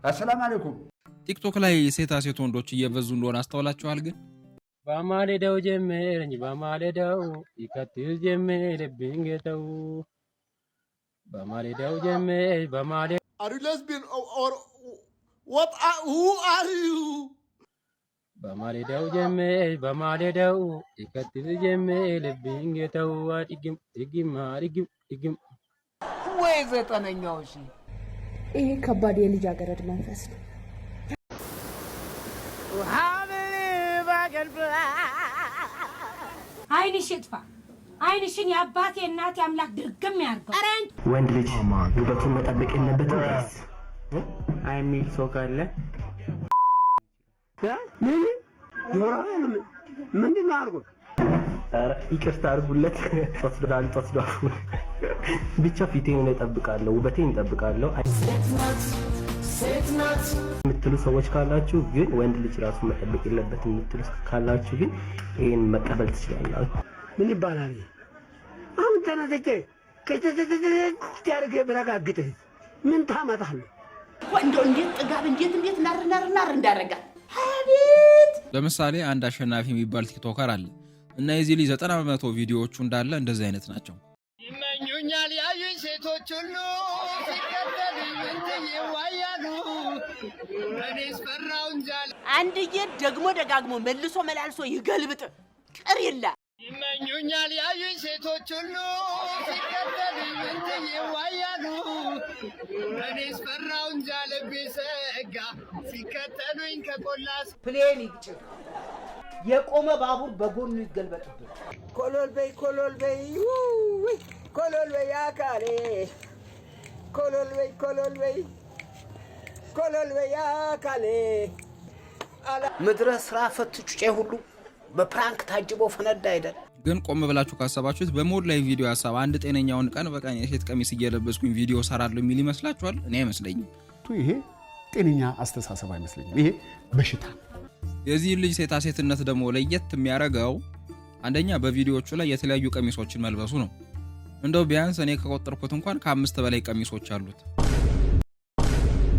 السلام عليكم ቲክቶክ ላይ ሴት ወንዶች እየበዙ እንደሆነ አስተውላችኋል ግን በማለዳው ጀመረኝ በማለዳው ይከትል ጀመረ ብንገተው በማለዳው ጀመረ በማለዳው Are you lesbian or what who are you በማለዳው ጀመረ በማለዳው ይከትል ጀመረ ብንገተው አድግም ወይ ዘጠነኛው እሺ ይሄ ከባድ የልጃገረድ መንፈስ ነው አይንሽ ይጥፋ አይንሽን ያባቴ እናት ያምላክ ድርግም ያርገው ወንድ ልጅ ውበቱን መጠበቅ የለበትም ወይስ አይሚል ሰው ካለ ምንድን ነው አርጉ ይቅርታ አርጉለት ተስዳል ብቻ ፊቴን እጠብቃለሁ ውበቴን እጠብቃለሁ ሴትናት የምትሉ ሰዎች ካላችሁ ግን ወንድ ልጅ ራሱ መጠበቅ የለበትም የምትሉ ካላችሁ ግን ይሄን መቀበል ትችላላችሁ ምን ይባላል አሁን ተነስተህ ከተተተተያርገ ብረጋግጥ ምን ታመጣለህ ወንዶ እንዴት ጥጋብ እንዴት ናር እንዳረጋ አቤት ለምሳሌ አንድ አሸናፊ የሚባል ቲክቶከር አለ እና የዚህ ልጅ 90% ቪዲዮዎቹ እንዳለ እንደዚህ አይነት ናቸው ይመኙኛል ያዩኝ ሴቶች ሁሉ ሲከተሉኝ እንትን ይዋያሉ እኔስ ፈራው እንጃል አንድዬ ደግሞ ደጋግሞ መልሶ መላልሶ ይገልብጥ ቅሪላ ይመኙኛል ያዩኝ ሴቶች ሁሉ ሲከተሉኝ እንትን ይዋያሉ እኔስ ፈራው እንጃል ቢሰጋ ሲከተሉኝ ከቆላስ ፕሌን ይጭ የቆመ ባቡር በጎኑ ይገልበጥብህ ኮሎል በይ አካሌ ኮሎል በይ አካሌ ምድረ ስራ ፈት ጩጬ ሁሉ በፕራንክ ታጅቦ ፈነዳ አይደል ግን ቆም ብላችሁ ካሰባችሁት በሞድ ላይ ቪዲዮ ሐሳብ አንድ ጤነኛውን ቀን በቀን የሴት ቀሚስ እየለበስኩኝ ቪዲዮ ሰራለሁ የሚል ይመስላችኋል እኔ አይመስለኝም ይሄ ጤነኛ አስተሳሰብ አይመስለኝም ይሄ በሽታ የዚህ ልጅ ሴትነት ደግሞ ለየት የሚያረጋው አንደኛ በቪዲዮዎቹ ላይ የተለያዩ ቀሚሶችን መልበሱ ነው እንደው ቢያንስ እኔ ከቆጠርኩት እንኳን ከ5 በላይ ቀሚሶች አሉት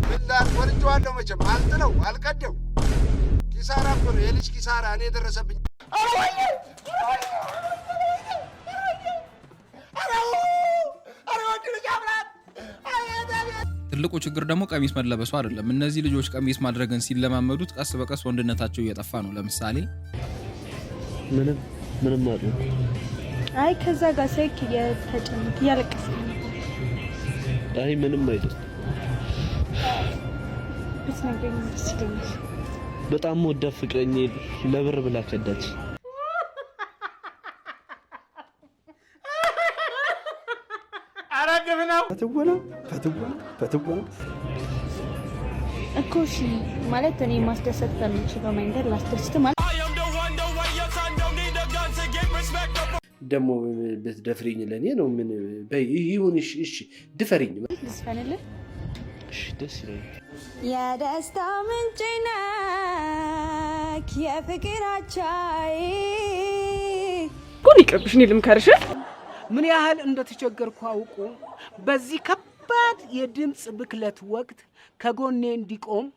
ብላር ወርጆአለሁ መቼም አልጥለው አልቀደው ኪሳራ ብር የልጅ ኪሳራ እኔ ደረሰብኝ ትልቁ ችግር ደግሞ ቀሚስ መለበሱ አይደለም እነዚህ ልጆች ቀሚስ ማድረግን ሲለማመዱት ቀስ በቀስ ወንድነታቸው እየጠፋ ነው ለምሳሌ ምንም አይደለም አይ ከዛ ጋር ሰይክ የተጨነቀ ያለቀሰ አይ ምንም አይደለም ብትነግረኝ ደስ ይለኛል በጣም ወደ ፍቅረኛ ለብር ብላ ከዳች አረግብ ነው ፈትወና እኮ እሺ ማለት እኔ ማስደሰት በምችለው መንገድ ላስደስት ማለት ደሞ በትደፍሪኝ ለኔ ነው ምን ይሁን እሺ ድፈሪኝ ልስፈንልህ እሺ ደስ ይላል የደስታ ምንጭ ነክ የፍቅራቻይ ጉድ ይቀብሽኝ ልምከርሽ ምን ያህል እንደተቸገርኩ አውቁ በዚህ ከባድ የድምጽ ብክለት ወቅት ከጎኔ እንዲቆም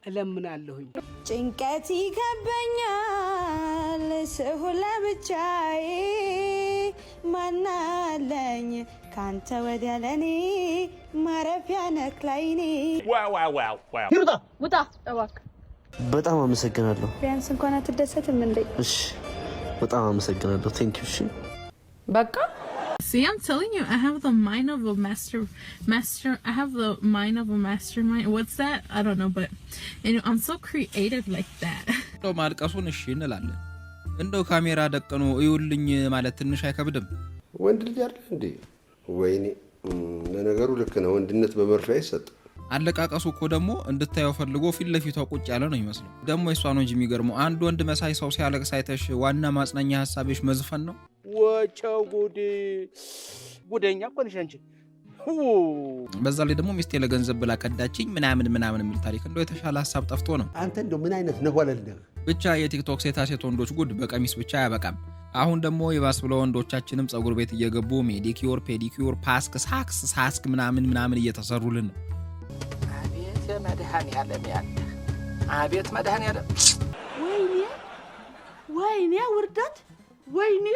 እለምናለሁኝ ጭንቀት ይከበኛል ስሁለ ብቻዬ ማናለኝ ካንተ ወዲያ ለኔ ማረፊያ ነክላይኔ ውጣ እባክህ በጣም አመሰግናለሁ ቢያንስ እንኳን አትደሰትም እንዴ እሺ በጣም አመሰግናለሁ ቴንክ ዩ እሺ በቃ See, I'm telling you, I have the mind of a master. I have the mind of a mastermind. What's that? I don't know, but I'm so creative like that. እንደው ማልቀሱን እሺ እንላለን እንደው ካሜራ ደቀኑ እዩልኝ ማለት ትንሽ አይከብድም ወንድ ልጅ አይደል እንዴ ወይኔ ለነገሩ ልክ ነው ወንድነት በመርፌ አይሰጥ አለቃቀሱ እኮ ደግሞ እንድታየው ፈልጎ ፊት ለፊቷ ቁጭ ያለ ነው ይመስለው ደግሞ እሷ ነው እንጂ የሚገርመው አንድ ወንድ መሳይ ሰው ሲያለቅስ አይተሽ ዋና ማጽናኛ ሐሳብሽ መዝፈን ነው ወቸው ጉደኛ እኮ ነሽ አንቺ በዛ ላይ ደግሞ ሚስቴ ለገንዘብ ብላ ከዳችኝ ምናምን የሚል ታሪክ እንደው የተሻለ ሐሳብ ጠፍቶ ነው አንተ እንደው ምን አይነት ነው ወለል ብቻ የቲክቶክ ሴት ወንዶች ጉድ በቀሚስ ብቻ ያበቃም አሁን ደግሞ ይባስ ብለው ወንዶቻችንም ጸጉር ቤት እየገቡ ሜዲኪዩር ፔዲኪዩር ፓስክ ሳክስ ምናምን እየተሰሩልን ነው መድኃኒዓለም ያለ አቤት መድኃኒዓለም ወይኔ ውርደት ወይኔ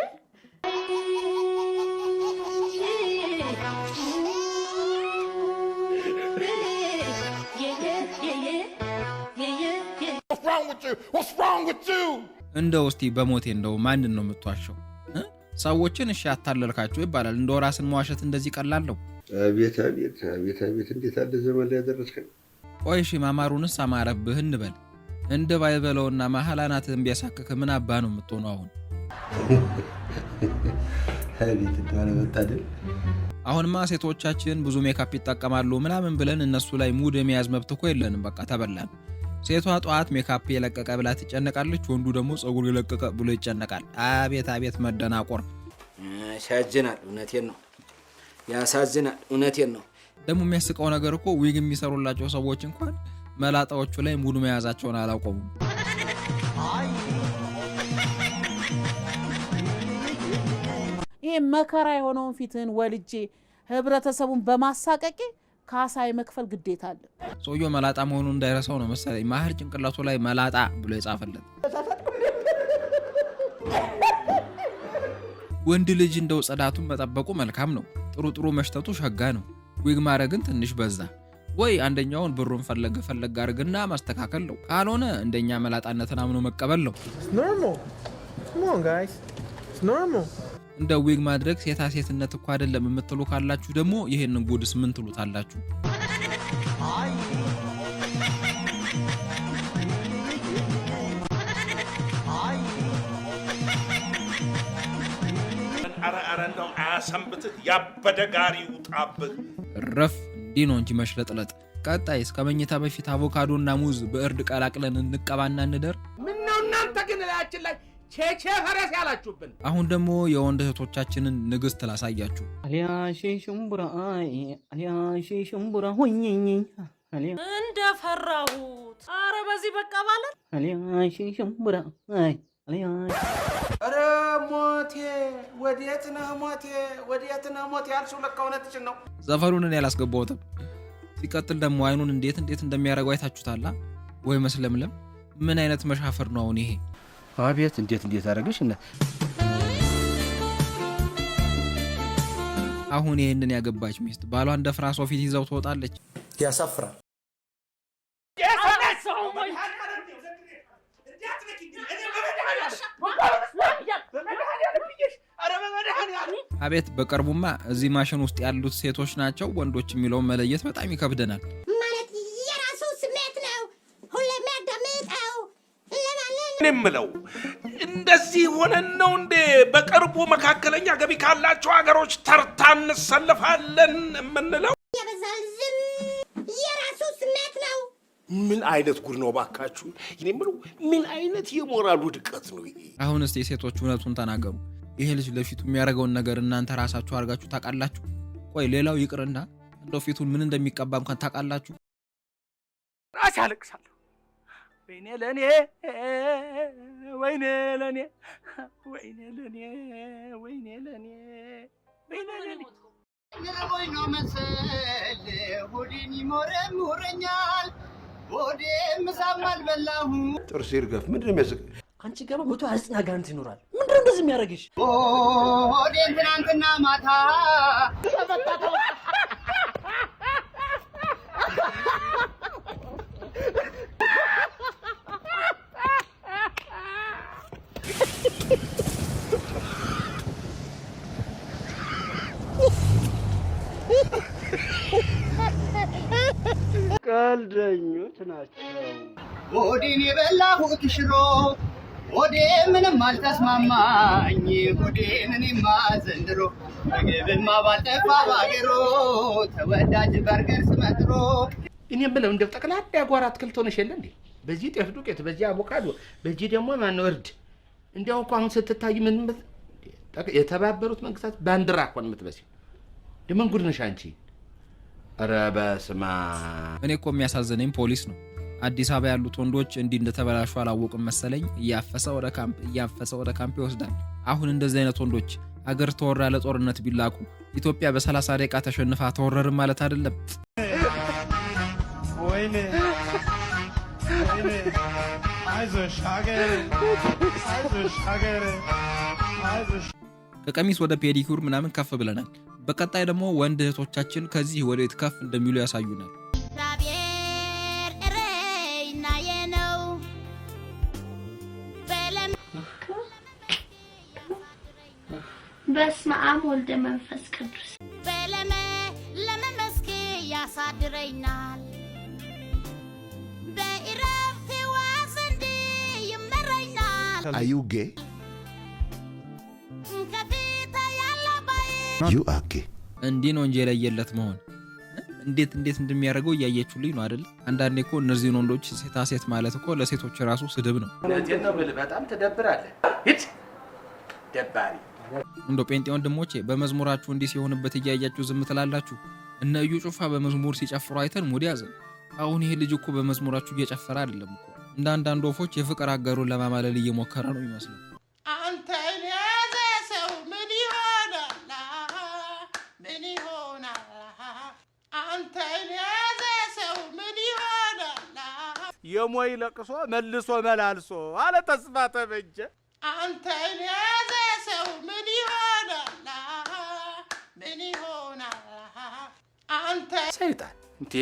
እንደው እስቲ በሞቴ እንደው ማንን ነው የምትዋሸው? ሰዎችን እሺ አታለልካቸው ይባላል። እንደው ራስን መዋሸት እንደዚህ ቀላለው? አቤት አቤት አቤት አቤት እንዴት አለ ዘመን ላይ ያደረስከን። ቆይ እሺ ማማሩንስ አማረብህ እንበል። እንደ ባይበለውና መሐላናትን ቢያሳክክ ምን አባ ነው የምትሆነው አሁን? አቤት እንደሆነ መጣደል። አሁንማ ሴቶቻችን ብዙ ሜካፕ ይጠቀማሉ ምናምን ብለን እነሱ ላይ ሙድ የሚያዝ መብት እኮ የለንም። በቃ ተበላን። ሴቷ ጧት ሜካፕ የለቀቀ ብላ ትጨነቃለች፣ ወንዱ ደግሞ ጸጉር የለቀቀ ብሎ ይጨነቃል። አቤት አቤት መደናቆር። ያሳዝናል። እውነቴን ነው ያሳዝናል። እውነቴን ነው። ደግሞ የሚያስቀው ነገር እኮ ዊግ የሚሰሩላቸው ሰዎች እንኳን መላጣዎቹ ላይ ሙድ መያዛቸውን አላቆሙም። ይሄ መከራ የሆነውን ፊትህን ወልጄ ህብረተሰቡን በማሳቀቄ ካሳ የመክፈል ግዴታ አለ። ሰውየው መላጣ መሆኑን እንዳይረሳው ነው መሰለኝ ማህር ጭንቅላቱ ላይ መላጣ ብሎ የጻፈለት። ወንድ ልጅ እንደው ጸዳቱን መጠበቁ መልካም ነው። ጥሩ ጥሩ መሽተቱ ሸጋ ነው። ዊግ ማድረግን ትንሽ በዛ። ወይ አንደኛውን ብሩን ፈለገ አድርግና ማስተካከል ነው። ካልሆነ እንደኛ መላጣነትን አምኖ መቀበል ነው። እንደ ዊግ ማድረግ ሴታ ሴትነት እኮ አይደለም የምትሉ ካላችሁ ደግሞ ይሄንን ጉድስ ምን ትሉታላችሁ? እንደው አያሰንብትህ ያበደ ጋሪ ውጣብህ። ረፍ እንዲህ ነው እንጂ መሽለጥለጥ። ቀጣይስ ከመኝታ በፊት አቮካዶና ሙዝ በእርድ ቀላቅለን እንቀባና እንደር። ምን ነው እናንተ ግን ላያችን ላይ ቼቼ ፈረስ ያላችሁብን? አሁን ደግሞ የወንድ እህቶቻችንን ንግስት ላሳያችሁ። አሊያሺ ሽምቡራ አሊያሺ ሽምቡራ ሆኝኝ እንደፈራሁት። አረ በዚህ በቃ ባለ አሊያሺ ሽምቡራ አሊያሺ አረ ሞቴ ወዴት ነህ ሞቴ ወዴት ነህ ሞቴ ያልሽው ለካ እውነትሽን ነው። ዘፈኑን እኔ አላስገባሁትም። ሲቀጥል ደግሞ አይኑን እንዴት እንደሚያረጋው አይታችሁታላ ወይ? መስለምለም ምን አይነት መሻፈር ነው አሁን ይሄ? አቤት እንዴት አረጋሽ እና አሁን ይሄንን ያገባች ሚስት ባሏን ደፍራ ሰው ፊት ይዘው ትወጣለች። ያሳፍራል። አቤት በቅርቡማ እዚህ ማሽን ውስጥ ያሉት ሴቶች ናቸው ወንዶች የሚለውን መለየት በጣም ይከብደናል። ማለት የራሱ ስሜት ነው ሁሌም ያዳምጠው። እኔ የምለው እንደዚህ ሆነን ነው እንዴ በቅርቡ መካከለኛ ገቢ ካላቸው ሀገሮች ተርታ እንሰለፋለን የምንለው? ያበዛል ዝም የራሱ ስሜት ነው። ምን አይነት ጉድ ነው ባካችሁ? እኔ የምለው ምን አይነት የሞራል ውድቀት ነው ይሄ? አሁን እስቲ ሴቶች እውነቱን ተናገሩ። ይሄ ልጅ ለፊቱ የሚያደርገውን ነገር እናንተ ራሳችሁ አድርጋችሁ ታውቃላችሁ? ቆይ ሌላው ይቅርና እንደው ፊቱን ምን እንደሚቀባ እንኳን ታውቃላችሁ? ራስ ያለቅሳለሁ። ወይኔ ለኔ ወይኔ ለኔ ወይኔ ለኔ ወይኔ ለኔ ወይኔ ለኔ ንርቦኝ ነው መሰል ሆዴን ይሞረሙረኛል። ሆዴን ምሳም አልበላሁ። ጥርስ ይርገፍ። ምንድን ነው የሚያስቅ? አንቺ ጋር 129 አጋንንት ይኖራል። ምንድን ነው እንደዚህ የሚያደርግሽ? ሆዴን ትናንትና ማታ ቀልደኞች ናቸው። ሆዴን የበላሁት ሽሮ ሆዴ ምንም አልተስማማኝ። ሆዴን እኔማ ዘንድሮ ምግብማ ባልጠፋ ባገሮ ተወዳጅ በርገር ስመጥሮ። እኔ የምለው እንደው ጠቅላላ ያጓራ አትክልት ሆነሽ የለ እንዴ? በዚህ ጤፍ ዱቄት፣ በዚህ አቮካዶ፣ በዚህ ደግሞ ማነው እርድ። እንዲያው እኮ አሁን ስትታይ ምን የተባበሩት መንግስታት ባንዲራ እኮ ነው የምትመስለው። ደምን ጉድ ነሽ አንቺ። ኧረ በስመ አብ። እኔ እኮ የሚያሳዝነኝ ፖሊስ ነው። አዲስ አበባ ያሉት ወንዶች እንዲህ እንደተበላሹ አላወቅም መሰለኝ። እያፈሰ ወደ ካምፕ ይወስዳል። አሁን እንደዚህ አይነት ወንዶች ሀገር ተወራ ለጦርነት ቢላኩ ኢትዮጵያ በ30 ደቂቃ ተሸንፋ ተወረርን ማለት አይደለም ወይ? ወይኔ ወይኔ አይዞሽ ሀገሬ አይዞሽ ሀገሬ አይዞሽ። ከቀሚስ ወደ ፔዲኩር ምናምን ከፍ ብለናል። በቀጣይ ደግሞ ወንድ እህቶቻችን ከዚህ ወዴት ከፍ እንደሚሉ ያሳዩናል። በስመ አብ ወልደ መንፈስ ቅዱስ ለመመስክ ያሳድረኛል በኢረፍት ዋዘንድ ይመረኛል። Are you gay? ከፊት ያለባይ You are gay. እንዲህ ነው እንጂ የለየለት መሆን እንዴት እንደሚያደርገው እያየችሁልኝ ነው አይደል? አንዳንዴ እኮ እነዚህን ወንዶች ሴታ ሴት ማለት እኮ ለሴቶች ራሱ ስድብ ነው። እውነቴን ነው የምልህ፣ በጣም ትደብራለህ። ሂድ ደባሪ። እንዶ ጴንጤ ወንድሞቼ በመዝሙራችሁ እንዲህ ሲሆንበት እያያችሁ ዝም ትላላችሁ? እነ እዩ ጩፋ በመዝሙር ሲጨፍሩ አይተን ሙድ ያዘን። አሁን ይሄ ልጅ እኮ በመዝሙራችሁ እየጨፈረ አይደለም እኮ እንደ አንዳንድ ወፎች የፍቅር አጋሩን ለማማለል እየሞከረ ነው ይመስለው። አንተን ያዘ ሰው ምን ይሆናል? ምን ይሆናል? አንተን ያዘ ሰው ምን ይሆናል? የሞይ ለቅሶ መልሶ መላልሶ አለ ተስፋ ተበጀ። አንተን ያዘ ሰው ምን ይሆናል? ምን ይሆናል? አንተ ሰይጣን እንዴ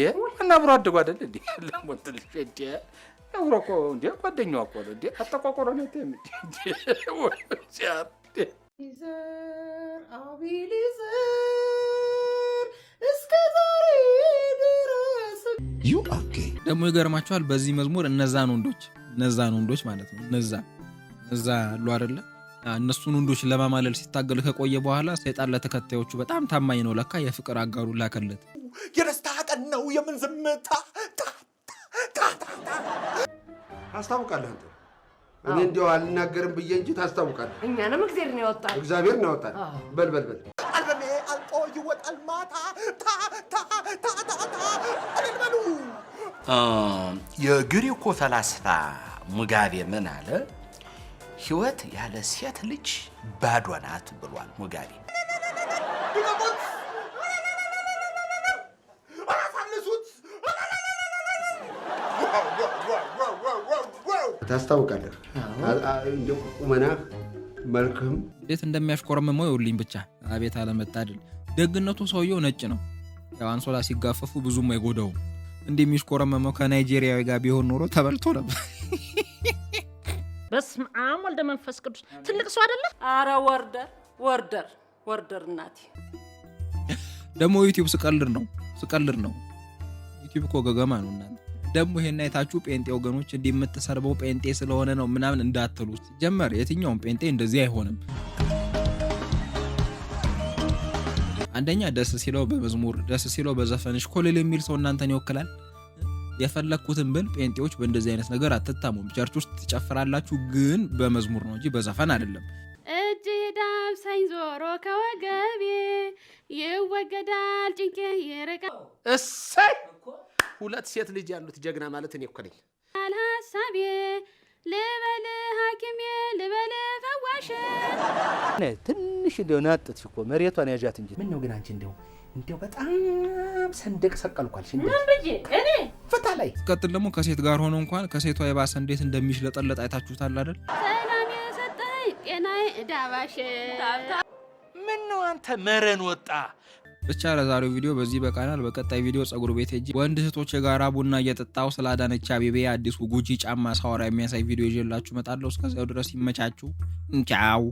እና አብሮ አደጉ አይደል እንዴ? ለሞት ልጅ እንዴ አብሮ እኮ እንዴ ጓደኛው እኮ ነው እንዴ አጠቋቆረ ነው እንዴ ወይ ሲያት ይዘር አቢሊዘር እስከ ዛሬ ድረስ You are gay. ደግሞ ይገርማችኋል በዚህ መዝሙር እነዛን ወንዶች ማለት ነው እነዛ አሉ አይደለ? እነሱን ወንዶች ለማማለል ሲታገል ከቆየ በኋላ ሰይጣን ለተከታዮቹ በጣም ታማኝ ነው ለካ የፍቅር አጋሩ ላከለት። የደስታ ቀን ነው የምን ዝምታ ታስታውቃለህ አንተ። እኔ እንዲያው አልናገርም ብዬ እንጂ ታስታውቃለህ። እኛንም እግዚአብሔር ነው ያወጣል። እግዚአብሔር ነው ያወጣል። በል አልበሜ አልቆ ይወጣል ማታ አልበሉ። የግሪኮ ፈላስፋ ሙጋቤ ምን አለ? ህይወት ያለ ሴት ልጅ ባዶ ናት ብሏል ሙጋቤ። ታስታውቃለህ እንደው ቁመናህ መልክህም እንዴት እንደሚያሽኮረመመው ይውልኝ ብቻ። አቤት አለመታደል። ደግነቱ ሰውየው ነጭ ነው። ያው አንሶላ ሲጋፈፉ ብዙም አይጎዳውም። እንደሚሽኮረመመው ከናይጄሪያዊ ጋር ቢሆን ኖሮ ተበልቶ ነበር። በስመ አብ ወልደ መንፈስ ቅዱስ ትልቅ ሰው አይደለ? አረ ወርደር እናቴ። ደግሞ ዩቲዩብ ስቀልድ ነው። ዩቲዩብ እኮ ገገማ ነው እናንተ። ደግሞ ይሄን አይታችሁ ጴንጤ ወገኖች እንደምትሰርበው ጴንጤ ስለሆነ ነው ምናምን እንዳትሉት። ጀመር የትኛውም ጴንጤ እንደዚህ አይሆንም። አንደኛ ደስ ሲለው በመዝሙር ደስ ሲለው በዘፈንሽ ኮለል የሚል ሰው እናንተን ይወክላል። የፈለኩትን ብል ጴንጤዎች በእንደዚህ አይነት ነገር አትታሙም። ቸርች ውስጥ ትጨፍራላችሁ ግን በመዝሙር ነው እንጂ በዘፈን አይደለም። እጅ ዳብሳኝ ዞሮ ከወገቤ ይወገዳል ጭንቄ ይርቃል። እሰይ ሁለት ሴት ልጅ ያሉት ጀግና ማለት እኔ እኮ ነኝ። ሐሳቤ ልበል ሐኪሜ ልበል ፈዋሽ ትንሽ እንደው ናጥት እኮ መሬቷን ያዣት እንጂ ምን ነው ግን አንቺ እንደው በጣም ሰንደቅ ሰቀልኳልሽ እንዴ? ምን ብዬ እኔ ፍታ ላይ ስቀጥል ደግሞ ከሴት ጋር ሆኖ እንኳን ከሴቷ የባሰ እንዴት እንደሚሽለጠለጥ አይታችሁታል አይደል? ሰላም የሰጠኝ ጤናዬ ዳባሽ ምን ነው አንተ መረን ወጣ። ብቻ ለዛሬው ቪዲዮ በዚህ በቃናል። በቀጣይ ቪዲዮ ጸጉር ቤት ሄጄ ወንድ እህቶች የጋራ ቡና እየጠጣው ስለ አዳነች አቤቤ አዲሱ ጉጂ ጫማ ሳወራ የሚያሳይ ቪዲዮ ይዤላችሁ እመጣለሁ። እስከዚያው ድረስ ይመቻችሁ። ቻው።